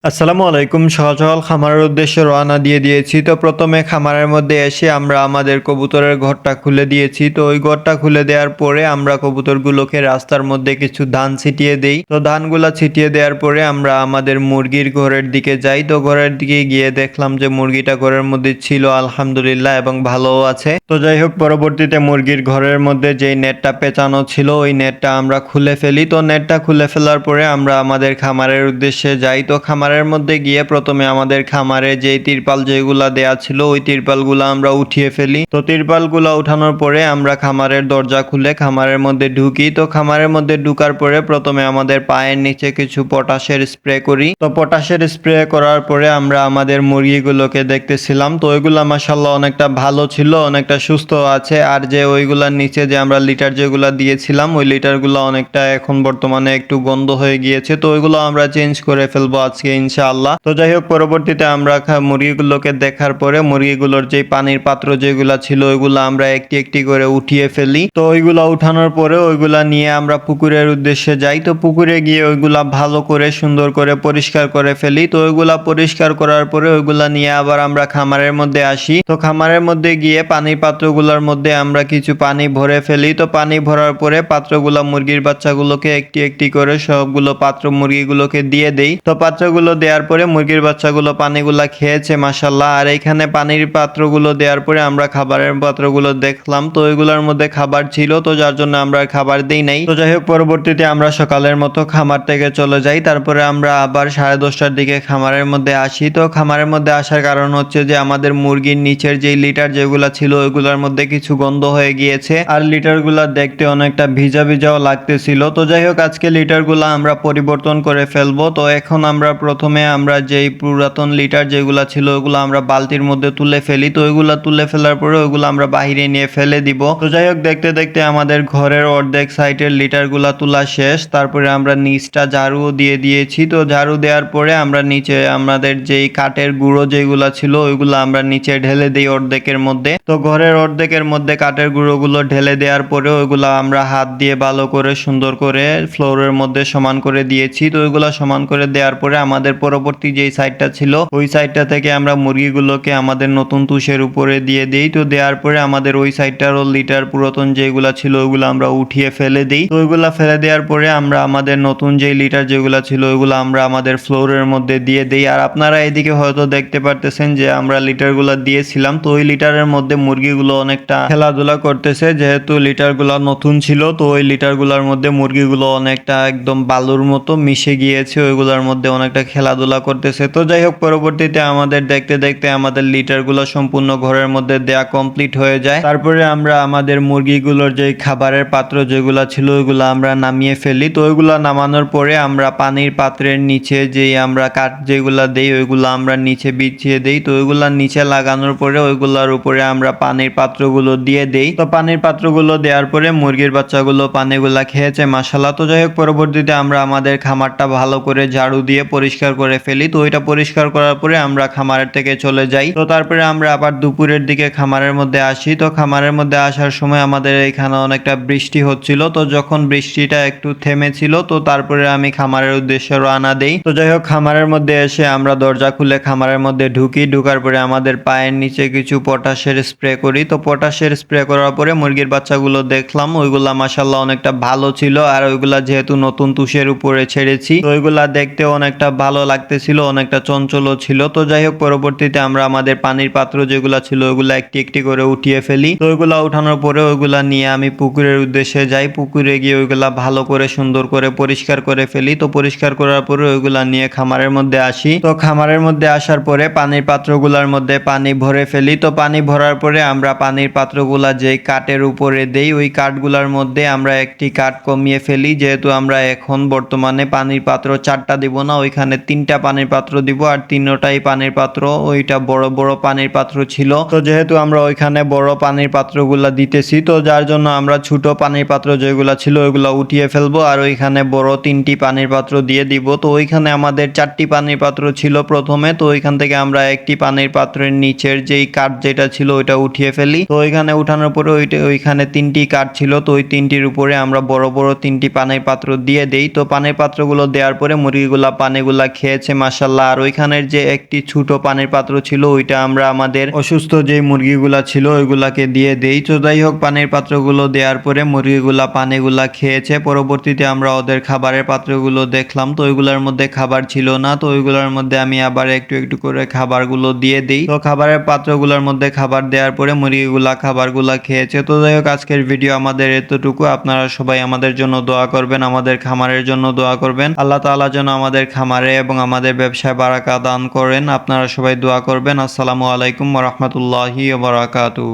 আসসালামু আলাইকুম। সকাল সকাল খামারের উদ্দেশ্যে রওনা দিয়ে দিয়েছি। তো প্রথমে খামারের মধ্যে এসে আমরা আমাদের কবুতরের ঘরটা খুলে দিয়েছি। তো ওই ঘরটা খুলে দেওয়ার পরে আমরা কবুতরগুলোকে রাস্তার মধ্যে কিছু ধান ছিটিয়ে দেই। তো ধানগুলা ছিটিয়ে দেওয়ার পরে আমরা আমাদের মুরগির ঘরের দিকে যাই। তো ঘরের দিকে গিয়ে দেখলাম যে মুরগিটা ঘরের মধ্যে ছিল আলহামদুলিল্লাহ এবং ভালোও আছে। তো যাই হোক, পরবর্তীতে মুরগির ঘরের মধ্যে যেই নেটটা পেঁচানো ছিল ওই নেটটা আমরা খুলে ফেলি। তো নেটটা খুলে ফেলার পরে আমরা আমাদের খামারের উদ্দেশ্যে যাই। তো খামারের মধ্যে গিয়ে প্রথমে আমাদের খামারে যেই তিরপাল যেগুলা দেয়া ছিল ওই তিরপালগুলো আমরা উঠিয়ে ফেলি। তো তিরপালগুলো উঠানোর পরে আমরা খামারের দরজা খুলে খামারের মধ্যে ঢুকি। তো খামারের মধ্যে ঢুকার পরে প্রথমে আমাদের পায়ের নিচে কিছু পটাশের স্প্রে করি। তো পটাশের স্প্রে করার পরে আমরা আমাদের মুরগিগুলোকে দেখতেছিলাম। তো ওইগুলা মাশাআল্লাহ অনেকটা ভালো ছিল, অনেকটা সুস্থ আছে। আর যে ওইগুলার নিচে যে আমরা লিটার যেগুলা দিয়েছিলাম ওই লিটারগুলো অনেকটা এখন বর্তমানে একটু গন্ধ হয়ে গিয়েছে। তো ওইগুলো আমরা চেঞ্জ করে ফেলবো আজকে ইনশাআল্লাহ। তো যাই হোক, পরবর্তীতে আমরা মুরগিগুলোকে দেখার পরে মুরগিগুলোর যে পানির পাত্র যেগুলা ছিল ওইগুলো আমরা একটি একটি করে উঠিয়ে ফেলি। তো ওইগুলা উঠানোর পরে ওইগুলা নিয়ে আমরা পুকুরের উদ্দেশ্যে যাই। তো পুকুরে গিয়ে ওইগুলা ভালো করে সুন্দর করে পরিষ্কার করে ফেলি। তো ওইগুলা পরিষ্কার করার পরে ওইগুলা নিয়ে আবার আমরা খামারের মধ্যে আসি। তো খামারের মধ্যে গিয়ে পানির পাত্রগুলোর মধ্যে আমরা কিছু পানি ভরে ফেলি। তো পানি ভরার পরে পাত্রগুলা মুরগির বাচ্চাগুলোকে একটি একটি করে সবগুলো পাত্র মুরগিগুলোকে দিয়ে দেই। তো পাত্রগুলো দেওয়ার পরে মুরগির বাচ্চাগুলো পানিগুলা খেয়েছে মাশাআল্লাহ। আর এইখানে পানির পাত্রগুলো দেওয়ার পরে আমরা খাবারের পাত্রগুলো দেখলাম। তো ওইগুলোর মধ্যে খাবার ছিল, তো যার জন্য আমরা আর খাবার দেই নাই। তো যাই হোক, পরবর্তীতে আমরা সকালের মতো খামার থেকে চলে যাই। তারপরে আমরা আবার 10:30টার দিকে খামারের মধ্যে আসি। তো খামারের মধ্যে আসার কারণ হচ্ছে যে আমাদের মুরগির নিচের যেই লিটার যেগুলা ছিল ওইগুলোর মধ্যে কিছু গন্ধ হয়ে গিয়েছে আর লিটারগুলা দেখতে অনেকটা ভিজা ভিজাও লাগতেছিল। তো যাই হোক, আজকে লিটারগুলা আমরা পরিবর্তন করে ফেলবো। তো এখন আমরা প্রথমে আমরা যেই পুরাতন লিটার যেগুলা ছিল ওইগুলো আমরা বালতির মধ্যে তুলে ফেলি। তো ওইগুলা তুলে ফেলার পরে ওইগুলো আমরা বাহিরে নিয়ে ফেলে দিব। তো যাই হোক, দেখতে দেখতে আমাদের ঘরের অর্ধেক সাইডের লিটারগুলা তোলা শেষ। তারপরে আমরা নিচটা ঝাড়ু দিয়ে দিয়েছি। তো ঝাড়ু দেওয়ার পরে আমরা নিচে আমাদের যেই কাঠের গুঁড়ো যেগুলা ছিল ওইগুলো আমরা নিচে ঢেলে দিই অর্ধেকের মধ্যে। তো ঘরের অর্ধেকের মধ্যে কাঠের গুঁড়োগুলো ঢেলে দেওয়ার পরে ওইগুলো আমরা হাত দিয়ে ভালো করে সুন্দর করে ফ্লোরের মধ্যে সমান করে দিয়েছি। তো ওইগুলো সমান করে দেওয়ার পরে আমাদের পরবর্তী যেই সাইডটা ছিল ওই সাইডটা থেকে আমরা মুরগিগুলোকে আমাদের নতুন তুষের উপরে দিয়ে দিই। তো দেওয়ার পরে আমাদের ওই সাইডটারও লিটার পুরাতন যেগুলা ছিল ওইগুলো আমরা উঠিয়ে ফেলে দিই। তো ওইগুলা ফেলে দেওয়ার পরে আমরা আমাদের নতুন যেই লিটার যেগুলা ছিল ওইগুলো আমরা আমাদের ফ্লোরের মধ্যে দিয়ে দিই। আর আপনারা এদিকে হয়তো দেখতে পারতেছেন যে আমরা লিটারগুলো দিয়েছিলাম। তো ওই লিটারের মধ্যে মুরগিগুলো অনেকটা খেলাধুলা করতেছে, যেহেতু লিটারগুলো নতুন ছিল। তো ওই লিটারগুলোর মধ্যে মুরগিগুলো অনেকটা একদম বালুর মতো মিশে গিয়েছে, ওইগুলোর মধ্যে অনেকটা খেলাধুলা করতেছে। তো যাই হোক, পরবর্তীতে আমাদের দেখতে দেখতে আমাদের লিটারগুলো সম্পূর্ণ ঘরের মধ্যে দেয়া কমপ্লিট হয়ে যায়। তারপরে আমরা আমাদের মুরগিগুলোর যে খাবারের পাত্র যেগুলো ছিল ওইগুলো আমরা নামিয়ে ফেলি। তো ওইগুলো নামানোর পরে আমরা পানির পাত্রের নিচে যেই আমরা কাঠ যেগুলা দেই ওইগুলো আমরা নিচে বিছিয়ে দেই। তো ওইগুলা নিচে লাগানোর পরে ওইগুলোর উপরে আমরা পানির পাত্রগুলো দিয়ে দেই। তো পানির পাত্রগুলো দেওয়ার পরে মুরগির বাচ্চাগুলো পানিগুলা খেয়েছে মাশাআল্লাহ। তো যাই হোক, পরবর্তীতে আমরা আমাদের খামারটা ভালো করে ঝাড়ু দিয়ে পরিষ্কার করে ফেলি। তো ওইটা পরিষ্কার করার পরে আমরা খামারের থেকে চলে যাই। তো তারপরে আমরা আবার দুপুরের দিকে খামারের মধ্যে আসি। তো খামারের মধ্যে আসার সময় আমাদের এখানে অনেকটা বৃষ্টি হচ্ছিল। তো যখন বৃষ্টিটা একটু থেমেছিল তো তারপরে আমি খামারের উদ্দেশ্যে রওনা দেই। তো যাই হোক, খামারের মধ্যে এসে আমরা দরজা খুলে খামারের মধ্যে ঢুকি। ঢুকার পরে আমাদের পায়ের নিচে কিছু পটাশের স্প্রে করি। তো পটাশের স্প্রে করার পরে মুরগির বাচ্চাগুলো দেখলাম ওইগুলা মাশাআল্লাহ অনেকটা ভালো ছিল। আর ওইগুলা যেহেতু নতুন তুষের উপরে ছেড়েছি তো ওইগুলা দেখতে অনেকটা ভালো লাগতেছিল, অনেকটা চঞ্চলও ছিল। তো যাই হোক, পরবর্তীতে আমরা আমাদের পানির পাত্র যেগুলা ছিল ওইগুলা একটি একটি করে উঠিয়ে ফেলি। তো ওইগুলা উঠানোর পরে ওইগুলা নিয়ে আমি পুকুরের উদ্দেশ্যে যাই। পুকুরে গিয়ে ওইগুলা ভালো করে সুন্দর করে পরিষ্কার করে ফেলি। তো পরিষ্কার করার পরে ওইগুলা নিয়ে খামারের মধ্যে আসি। তো খামারের মধ্যে আসার পরে পানির পাত্রগুলার মধ্যে পানি ভরে ফেলি। তো পানি ভরার পরে আমরা পানির পাত্রগুলা যেই কাঠের উপরে দেই ওই কাঠগুলার মধ্যে আমরা একটি কাঠ কমিয়ে ফেলি, যেহেতু আমরা এখন বর্তমানে পানির পাত্র 4টা দিব না, ওইখানে 3টা পানির পাত্র দিব। আর 3টাই পানির পাত্র ওইটা বড় বড় পানির পাত্র ছিল। তো যেহেতু আমরা ওইখানে বড় পানির পাত্রগুলা দিতেছি তো যার জন্য আমরা ছোট পানির পাত্র যেগুলা ছিল ওইগুলা উঠিয়ে ফেলবো আর ওইখানে বড় 3টি পানির পাত্র দিয়ে দিব। তো ওইখানে আমাদের 4টি পানির পাত্র ছিল প্রথমে। তো ওইখান থেকে আমরা একটি পানির পাত্রের নিচের যেই কাঠ যেটা ছিল ওইটা উঠিয়ে ফেলি। তো ওইখানে উঠানোর পরে ওইখানে 3টি কাঠ ছিল। তো ওই 3টির উপরে আমরা বড় বড় 3টি পানির পাত্র দিয়ে দেই। তো পানির পাত্রগুলো দেওয়ার পরে মুরগিগুলা পানিগুলা খেয়েছে মাশাল্লাহ। আর ওইখানের যে একটি ছোট পানির পাত্র ছিল ওইটা আমরা আমাদের অসুস্থ যে মুরগিগুলা ছিল ওইগুলাকে দিয়ে দেই। তো যাই হোক, পানির পাত্রগুলো দেওয়ার পরে মুরগিগুলা পানিগুলা খেয়েছে। পরবর্তীতে আমরা ওদের খাবারের পাত্রগুলো দেখলাম, তো ওইগুলোর মধ্যে খাবার ছিল না। তো ওইগুলোর মধ্যে আমি আবার একটু একটু করে খাবারগুলো দিয়ে দিই। তো খাবারের পাত্রগুলোর মধ্যে খাবার দেওয়ার পরে মুরগিগুলা খাবারগুলা খেয়েছে। তো যাই হোক, আজকের ভিডিও আমাদের এতটুকু। আপনারা সবাই আমাদের জন্য দোয়া করবেন, আমাদের খামারের জন্য দোয়া করবেন। আল্লাহ তাআলা যেন আমাদের খামারে এবং আমাদের ব্যবসায় বারাকা দান করেন। আপনারা সবাই দোয়া করবেন। আসসালামু আলাইকুম ওয়া রাহমাতুল্লাহি ওয়া বারাকাতুহু।